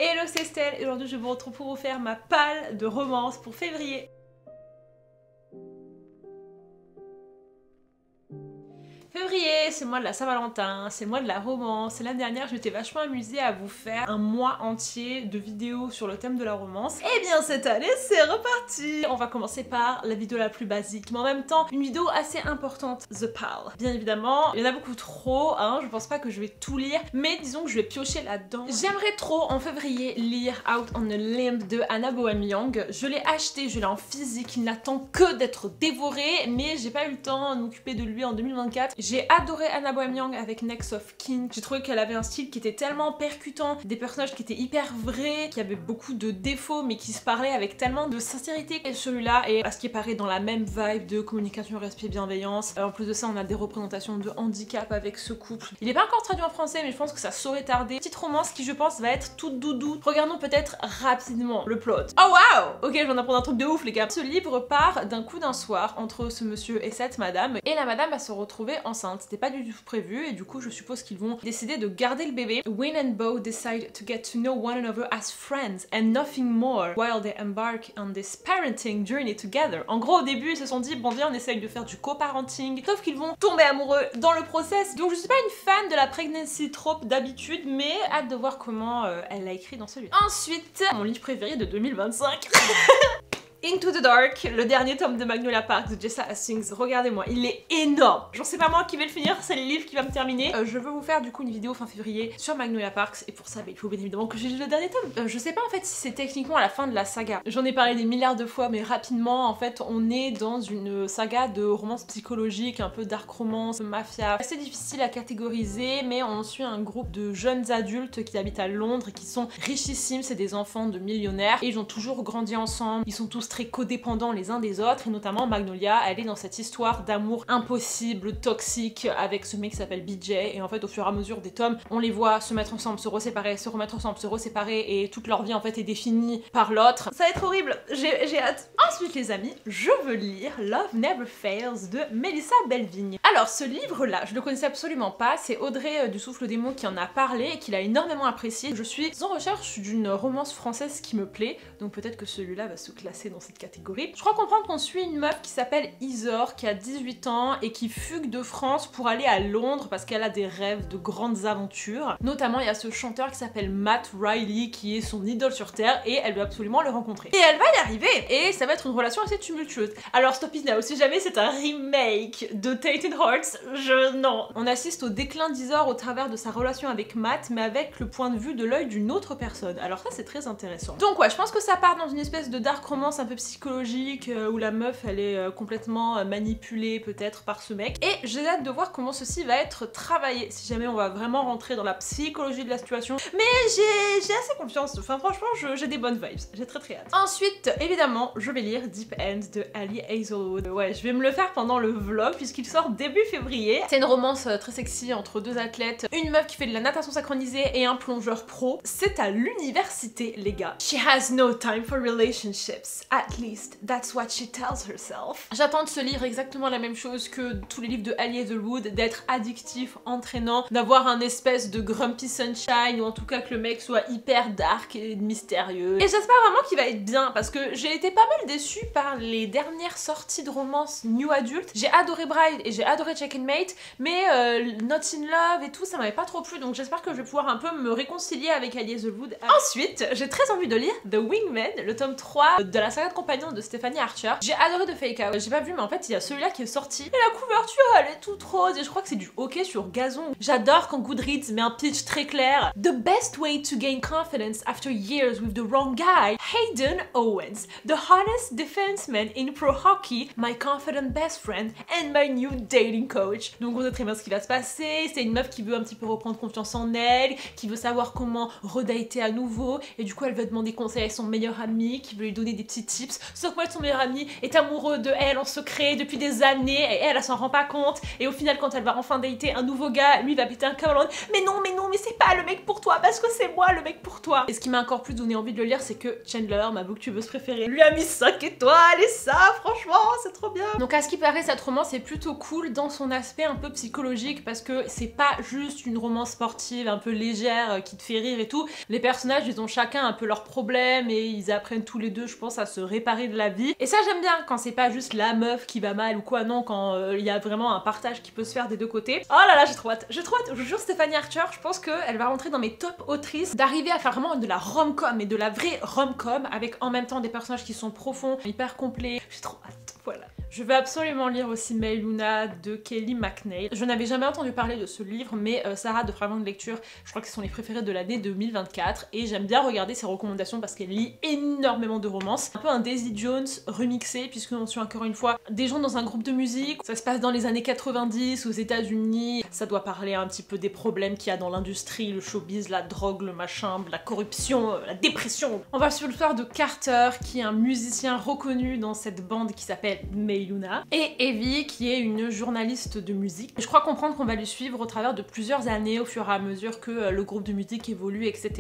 Hello, c'est Estelle et aujourd'hui je vous retrouve pour vous faire ma palle de romance pour février. Février, c'est le mois de la Saint-Valentin, c'est le mois de la romance. L'année dernière, je m'étais vachement amusée à vous faire un mois entier de vidéos sur le thème de la romance. Et bien cette année, c'est reparti. On va commencer par la vidéo la plus basique, mais en même temps, une vidéo assez importante, The Pal. Bien évidemment, il y en a beaucoup trop, hein, je pense pas que je vais tout lire, mais disons que je vais piocher là-dedans. J'aimerais trop en février lire Out on a Limb de Anna Boham Young. Je l'ai acheté, je l'ai en physique, il n'attend que d'être dévoré, mais j'ai pas eu le temps de m'occuper de lui en 2024. J'ai adoré Anna Boham Young avec Next of Kin. J'ai trouvé qu'elle avait un style qui était tellement percutant, des personnages qui étaient hyper vrais, qui avaient beaucoup de défauts mais qui se parlaient avec tellement de sincérité. Et celui-là est à ce qui paraît dans la même vibe de communication, respect, bienveillance. En plus de ça, on a des représentations de handicap avec ce couple. Il est pas encore traduit en français mais je pense que ça saurait tarder. Petite romance qui je pense va être toute doudou. Regardons peut-être rapidement le plot. Oh waouh! Ok, je viens d'apprendre un truc de ouf les gars. Ce livre part d'un coup d'un soir entre ce monsieur et cette madame et la madame va se retrouver enceinte. C'était pas du tout prévu et du coup je suppose qu'ils vont décider de garder le bébé. Win and Beau decide to get to know one another as friends and nothing more while they embark on this parenting journey together. En gros au début ils se sont dit bon viens on essaye de faire du co-parenting, sauf qu'ils vont tomber amoureux dans le process. Donc je suis pas une fan de la pregnancy trope d'habitude mais hâte de voir comment elle l'a écrit dans celui-là. Ensuite, mon livre préféré de 2025 Into the Dark, le dernier tome de Magnolia Parks de Jessa Hastings. Regardez-moi, il est énorme. J'en sais pas moi qui vais le finir, c'est le livre qui va me terminer. Je veux vous faire du coup une vidéo fin février sur Magnolia Parks et pour ça, il faut bien évidemment que j'ai lu le dernier tome. Je sais pas en fait si c'est techniquement à la fin de la saga. J'en ai parlé des milliards de fois, mais rapidement, en fait, on est dans une saga de romance psychologique, un peu dark romance, mafia. C'est difficile à catégoriser, mais on suit un groupe de jeunes adultes qui habitent à Londres et qui sont richissimes. C'est des enfants de millionnaires et ils ont toujours grandi ensemble. Ils sont tous très codépendants les uns des autres et notamment Magnolia, elle est dans cette histoire d'amour impossible, toxique avec ce mec qui s'appelle BJ et en fait au fur et à mesure des tomes, on les voit se mettre ensemble, se reséparer, se remettre ensemble, se reséparer et toute leur vie en fait est définie par l'autre. Ça va être horrible, j'ai hâte. Ensuite les amis, je veux lire Love Never Fails de Melissa Belvigne. Alors ce livre là, je le connaissais absolument pas, c'est Audrey du Souffle des Mots qui en a parlé et qui l'a énormément apprécié. Je suis en recherche d'une romance française qui me plaît, donc peut-être que celui-là va se classer dans cette catégorie. Je crois comprendre qu'on suit une meuf qui s'appelle Isor, qui a 18 ans et qui fugue de France pour aller à Londres parce qu'elle a des rêves de grandes aventures. Notamment, il y a ce chanteur qui s'appelle Matt Riley qui est son idole sur Terre et elle veut absolument le rencontrer. Et elle va y arriver et ça va être une relation assez tumultueuse. Alors stop it now, si jamais c'est un remake de Tainted Hearts, non. On assiste au déclin d'Isor au travers de sa relation avec Matt, mais avec le point de vue de l'œil d'une autre personne. Alors ça c'est très intéressant. Donc ouais, je pense que ça part dans une espèce de dark romance un peu psychologique où la meuf elle est complètement manipulée peut-être par ce mec et j'ai hâte de voir comment ceci va être travaillé, si jamais on va vraiment rentrer dans la psychologie de la situation, mais j'ai assez confiance, enfin franchement j'ai des bonnes vibes, j'ai très hâte. Ensuite évidemment je vais lire Deep End de Ali Hazelwood. Ouais, je vais me le faire pendant le vlog puisqu'il sort début février. C'est une romance très sexy entre deux athlètes, une meuf qui fait de la natation synchronisée et un plongeur pro. C'est à l'université les gars. She has no time for relationships. At least, that's what she tells herself. J'attends de ce livre exactement la même chose que tous les livres de Ali Hazelwood, d'être addictif, entraînant, d'avoir un espèce de grumpy sunshine ou en tout cas que le mec soit hyper dark et mystérieux. Et j'espère vraiment qu'il va être bien parce que j'ai été pas mal déçue par les dernières sorties de romance new adulte. J'ai adoré Bride et j'ai adoré Checkmate, mais Not in Love et tout ça m'avait pas trop plu, donc j'espère que je vais pouvoir un peu me réconcilier avec Ali Hazelwood. Ensuite, j'ai très envie de lire The Wingman, le tome 3 de la saga de compagnon de Stephanie Archer. J'ai adoré The Fake Out. J'ai pas vu mais en fait il y a celui-là qui est sorti et la couverture elle est toute rose et je crois que c'est du hockey sur gazon. J'adore quand Goodreads met un pitch très clair. The best way to gain confidence after years with the wrong guy. Hayden Owens, the hottest defenseman in pro hockey, my confident best friend and my new dating coach. Donc on sait très bien ce qui va se passer. C'est une meuf qui veut un petit peu reprendre confiance en elle, qui veut savoir comment redater à nouveau et du coup elle veut demander conseil à son meilleur ami, qui veut lui donner des petits tips, sauf que moi son meilleur ami est amoureux de elle en secret depuis des années et elle s'en rend pas compte et au final quand elle va enfin dater un nouveau gars, lui va péter un câble en mode mais non mais c'est pas le mec pour toi parce que c'est moi le mec pour toi. Et ce qui m'a encore plus donné envie de le lire, c'est que Chandler, ma booktubeuse préférée, lui a mis 5 étoiles et ça franchement c'est trop bien. Donc à ce qui paraît cette romance est plutôt cool dans son aspect un peu psychologique parce que c'est pas juste une romance sportive un peu légère qui te fait rire et tout. Les personnages ils ont chacun un peu leurs problèmes et ils apprennent tous les deux je pense à se réparer de la vie. Et ça j'aime bien quand c'est pas juste la meuf qui va mal ou quoi, non, quand il y a vraiment un partage qui peut se faire des deux côtés. Oh là là j'ai trop hâte, je vous jure Stephanie Archer, je pense qu'elle va rentrer dans mes top autrices, d'arriver à faire vraiment de la rom-com et de la vraie rom-com avec en même temps des personnages qui sont profonds, hyper complets. J'ai trop hâte, voilà. Je vais absolument lire aussi May Luna de Kelly McNeil. Je n'avais jamais entendu parler de ce livre, mais Sarah de Fragments de lecture, je crois que ce sont les préférés de l'année 2024 et j'aime bien regarder ses recommandations parce qu'elle lit énormément de romances. Un peu un Daisy Jones remixé puisqu'on suit encore une fois des gens dans un groupe de musique. Ça se passe dans les années 90 aux États-Unis. Ça doit parler un petit peu des problèmes qu'il y a dans l'industrie, le showbiz, la drogue, le machin, la corruption, la dépression. On va suivre l'histoire de Carter qui est un musicien reconnu dans cette bande qui s'appelle May Luna, et Evie qui est une journaliste de musique. Je crois comprendre qu'on va les suivre au travers de plusieurs années au fur et à mesure que le groupe de musique évolue, etc.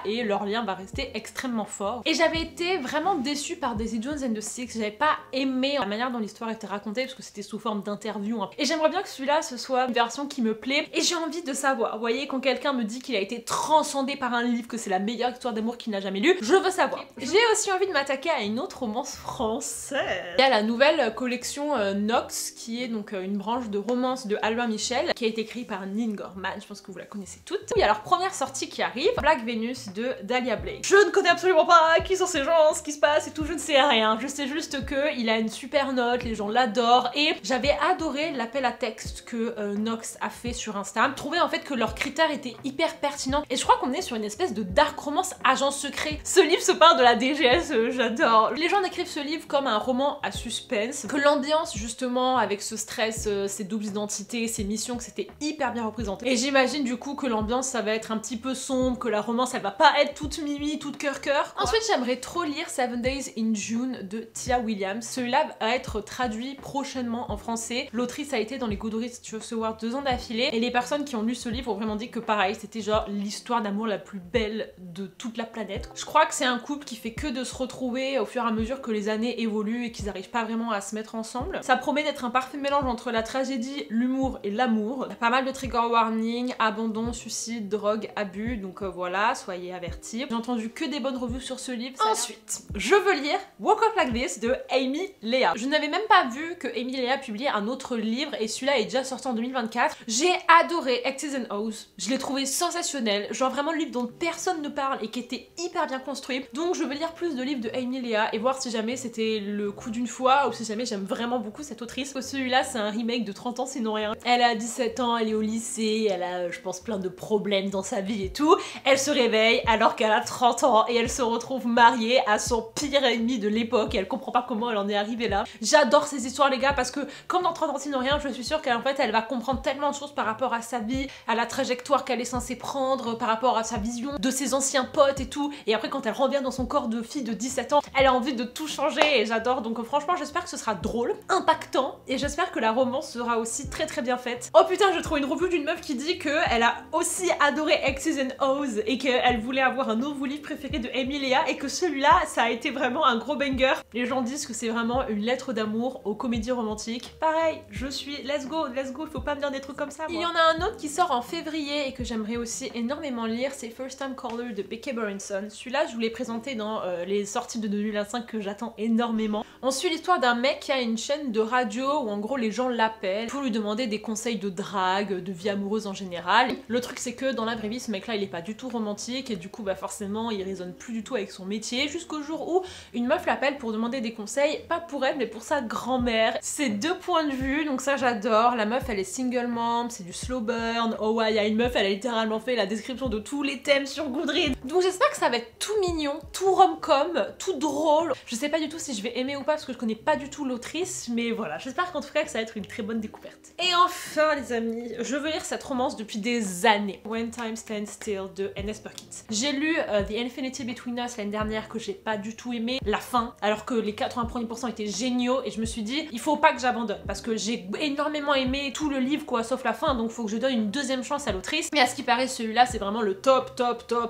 Et leur lien va rester extrêmement fort. Et j'avais été vraiment déçue par Daisy Jones and the Six, j'avais pas aimé la manière dont l'histoire était racontée parce que c'était sous forme d'interview. Et j'aimerais bien que celui-là ce soit une version qui me plaît et j'ai envie de savoir. Vous voyez, quand quelqu'un me dit qu'il a été transcendé par un livre, que c'est la meilleure histoire d'amour qu'il n'a jamais lue, je veux savoir. J'ai aussi envie de m'attaquer à une autre romance française. Il y a la nouvelle collection Nox qui est donc une branche de romance de Albin Michel qui a été écrite par Nin Gorman, je pense que vous la connaissez toutes. Il y a leur première sortie qui arrive, Black Venus de Dahlia Blake. Je ne connais absolument pas qui sont ces gens, ce qui se passe et tout, je ne sais rien. Je sais juste qu'il a une super note, les gens l'adorent et j'avais adoré l'appel à texte que Nox a fait sur Insta. Je trouvais en fait que leurs critères étaient hyper pertinents et je crois qu'on est sur une espèce de dark romance agent secret. Ce livre se parle de la DGS, j'adore. Les gens décrivent ce livre comme un roman à suspense, que l'ambiance justement avec ce stress, ces doubles identités, ces missions, que c'était hyper bien représenté. Et j'imagine du coup que l'ambiance ça va être un petit peu sombre, que la romance elle va pas être toute mimi, toute cœur. Ensuite j'aimerais trop lire 7 Days in June de Tia Williams. Celui-là va être traduit prochainement en français. L'autrice a été dans les Goodreads Choice Awards 2 ans d'affilée et les personnes qui ont lu ce livre ont vraiment dit que pareil, c'était genre l'histoire d'amour la plus belle de toute la planète. Je crois que c'est un couple qui fait que de se retrouver au fur et à mesure que les années évoluent et qu'ils n'arrivent pas vraiment à se mettre ensemble. Ça promet d'être un parfait mélange entre la tragédie, l'humour et l'amour. Il y a pas mal de trigger warning, abandon, suicide, drogue, abus, donc voilà, soyez avertis. J'ai entendu que des bonnes reviews sur ce livre. Ensuite, je veux lire Walk Up Like This de Amy Lea. Je n'avais même pas vu que Amy Lea publiait un autre livre et celui-là est déjà sorti en 2024. J'ai adoré X's and O's. Je l'ai trouvé sensationnel, genre vraiment le livre dont personne ne parle et qui était hyper bien construit. Donc je veux lire plus de livres de Amy Lea et voir si jamais c'était le coup d'une fois ou si jamais j'aime vraiment beaucoup cette autrice. Celui-là c'est un remake de 30 ans sinon rien. Elle a 17 ans, elle est au lycée, elle a je pense plein de problèmes dans sa vie et tout. Elle se réveille alors qu'elle a 30 ans et elle se retrouve mariée à son pire ennemi de l'époque et elle comprend pas comment elle en est arrivée là. J'adore ces histoires les gars parce que comme dans 30 ans sinon rien, je suis sûre qu'en fait elle va comprendre tellement de choses par rapport à sa vie, à la trajectoire qu'elle est censée prendre, par rapport à sa vision de ses anciens potes et tout. Et après quand elle revient dans son corps de fille de 17 ans, elle a envie de tout changer et j'adore. Donc franchement j'espère que ce sera drôle, impactant et j'espère que la romance sera aussi très bien faite. Oh putain, je trouve une review d'une meuf qui dit que elle a aussi adoré X's and O's et qu'elle voulait avoir un nouveau livre préféré de Amy Lea et que celui-là ça a été vraiment un gros banger. Les gens disent que c'est vraiment une lettre d'amour aux comédies romantiques. Pareil, je suis let's go, il faut pas me dire des trucs comme ça. Moi. Il y en a un autre qui sort en février et que j'aimerais aussi énormément lire, c'est First Time Caller de Becky Berenson. Celui-là je vous l'ai présenté dans les sorties de 2025 que j'attends énormément. On suit l'histoire d'un mec qui a une chaîne de radio où en gros les gens l'appellent pour lui demander des conseils de drague, de vie amoureuse en général. Le truc c'est que dans la vraie vie ce mec là il est pas du tout romantique et du coup bah forcément il résonne plus du tout avec son métier jusqu'au jour où une meuf l'appelle pour demander des conseils, pas pour elle mais pour sa grand-mère. C'est deux points de vue donc ça j'adore. La meuf elle est single mom, c'est du slow burn. Oh ouais, il y a une meuf elle a littéralement fait la description de tous les thèmes sur Goodreads. Donc j'espère que ça va être tout mignon, tout rom-com, tout drôle. Je sais pas du tout si je vais aimer ou pas parce que je connais pas du tout l'autrice, mais voilà, j'espère qu'en tout cas que ça va être une très bonne découverte. Et enfin les amis, je veux lire cette romance depuis des années. When Time Stands Still de N.S. Perkins. J'ai lu The Infinity Between Us l'année dernière que j'ai pas du tout aimé la fin, alors que les 80 premiers % étaient géniaux et je me suis dit il faut pas que j'abandonne parce que j'ai énormément aimé tout le livre quoi sauf la fin, donc faut que je donne une deuxième chance à l'autrice. Mais à ce qui paraît celui-là c'est vraiment le top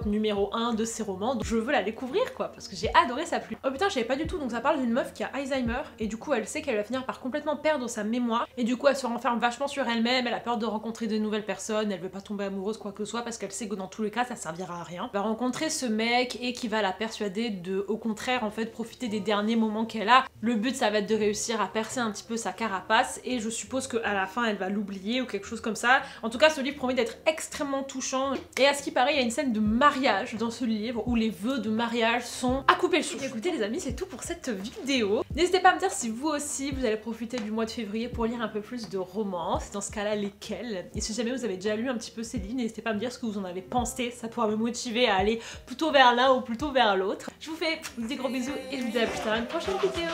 numéro 1 de ces romans, donc je veux la découvrir quoi parce que j'ai adoré sa plume. Oh putain je savais pas du tout, donc ça parle d'une meuf qui a Alzheimer et du coup elle sait qu'elle va finir par complètement perdre sa mémoire et du coup elle se renferme vachement sur elle-même, elle a peur de rencontrer de nouvelles personnes, elle veut pas tomber amoureuse quoi que ce soit parce qu'elle sait que dans tous les cas ça servira à rien. Elle va rencontrer ce mec et qui va la persuader de au contraire en fait profiter des derniers moments qu'elle a. Le but ça va être de réussir à percer un petit peu sa carapace et je suppose qu'à la fin elle va l'oublier ou quelque chose comme ça. En tout cas ce livre promet d'être extrêmement touchant et à ce qui paraît il y a une scène de mariage dans ce livre où les vœux de mariage sont à couper le souffle. Écoutez les amis, c'est tout pour cette vidéo. N'hésitez pas à me dire si vous aussi vous allez profiter du mois de février pour lire un peu plus de romans, dans ce cas là lesquels, et si jamais vous avez déjà lu un petit peu ces livres, n'hésitez pas à me dire ce que vous en avez pensé, ça pourra me motiver à aller plutôt vers l'un ou plutôt vers l'autre. Je vous fais des gros bisous et je vous dis à plus tard dans une prochaine vidéo.